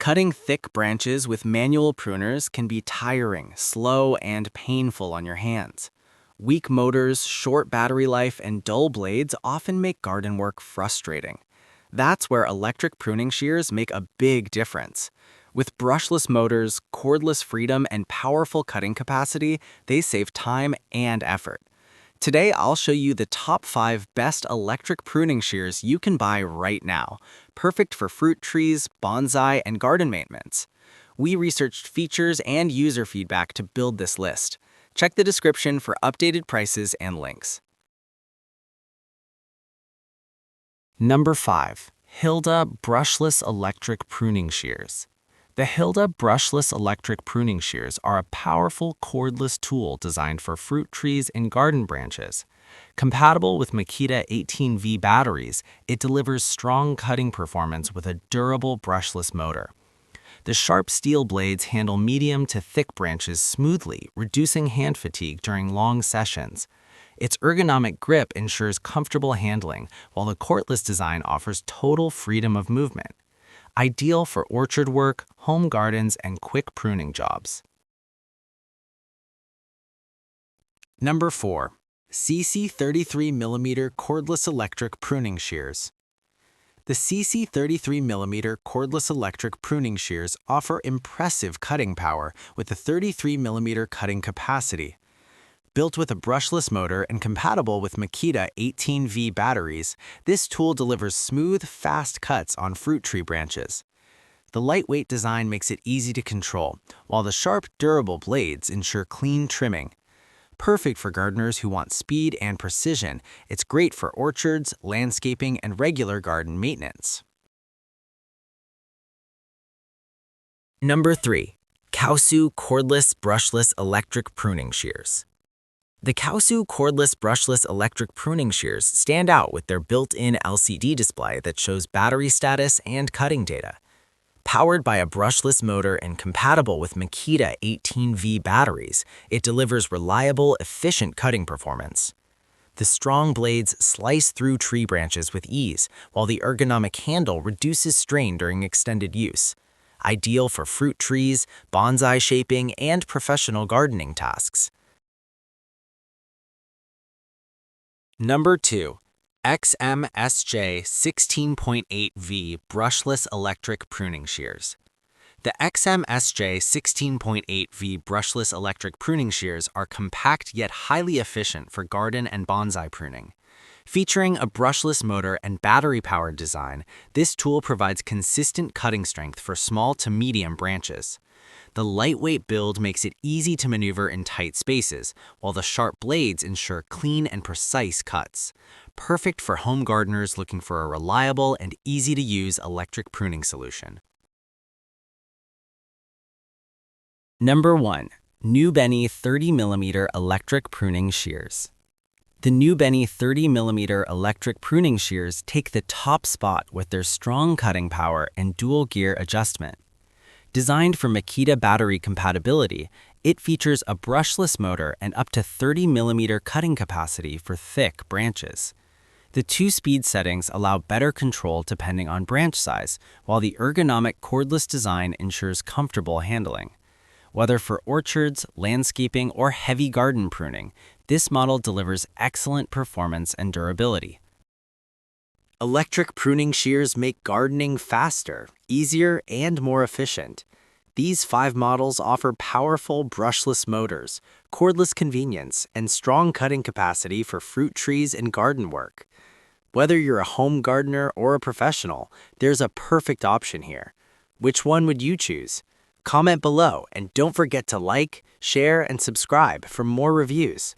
Cutting thick branches with manual pruners can be tiring, slow, and painful on your hands. Weak motors, short battery life, and dull blades often make garden work frustrating. That's where electric pruning shears make a big difference. With brushless motors, cordless freedom, and powerful cutting capacity, they save time and effort. Today, I'll show you the top 5 best electric pruning shears you can buy right now, perfect for fruit trees, bonsai, and garden maintenance. We researched features and user feedback to build this list. Check the description for updated prices and links. Number 5. HILDA Brushless Electric Pruning Shears. The HILDA Brushless Electric Pruning Shears are a powerful cordless tool designed for fruit trees and garden branches. Compatible with Makita 18V batteries, it delivers strong cutting performance with a durable brushless motor. The sharp steel blades handle medium to thick branches smoothly, reducing hand fatigue during long sessions. Its ergonomic grip ensures comfortable handling, while the cordless design offers total freedom of movement. Ideal for orchard work, home gardens, and quick pruning jobs. Number 4. Seesii 33mm Cordless Electric Pruning Shears. The Seesii 33mm cordless electric pruning shears offer impressive cutting power with a 33mm cutting capacity. Built with a brushless motor and compatible with Makita 18V batteries, this tool delivers smooth, fast cuts on fruit tree branches. The lightweight design makes it easy to control, while the sharp, durable blades ensure clean trimming. Perfect for gardeners who want speed and precision, it's great for orchards, landscaping, and regular garden maintenance. Number 3. Kausu Cordless Brushless Electric Pruning Shears. The Kausu Cordless Brushless Electric Pruning Shears stand out with their built-in LCD display that shows battery status and cutting data. Powered by a brushless motor and compatible with Makita 18V batteries, it delivers reliable, efficient cutting performance. The strong blades slice through tree branches with ease, while the ergonomic handle reduces strain during extended use. Ideal for fruit trees, bonsai shaping, and professional gardening tasks. Number 2. XMSJ 16.8V Brushless Electric Pruning Shears. The XMSJ 16.8V Brushless Electric Pruning Shears are compact yet highly efficient for garden and bonsai pruning. Featuring a brushless motor and battery-powered design, this tool provides consistent cutting strength for small to medium branches. The lightweight build makes it easy to maneuver in tight spaces, while the sharp blades ensure clean and precise cuts. Perfect for home gardeners looking for a reliable and easy-to-use electric pruning solution. Number 1. NEWBENY 30mm Electric Pruning Shears. The NEWBENY 30mm electric pruning shears take the top spot with their strong cutting power and dual gear adjustment. Designed for Makita battery compatibility, it features a brushless motor and up to 30mm cutting capacity for thick branches. The 2-speed settings allow better control depending on branch size, while the ergonomic cordless design ensures comfortable handling. Whether for orchards, landscaping, or heavy garden pruning, this model delivers excellent performance and durability. Electric pruning shears make gardening faster, easier, and more efficient. These 5 models offer powerful brushless motors, cordless convenience, and strong cutting capacity for fruit trees and garden work. Whether you're a home gardener or a professional, there's a perfect option here. Which one would you choose? Comment below and don't forget to like, share, and subscribe for more reviews.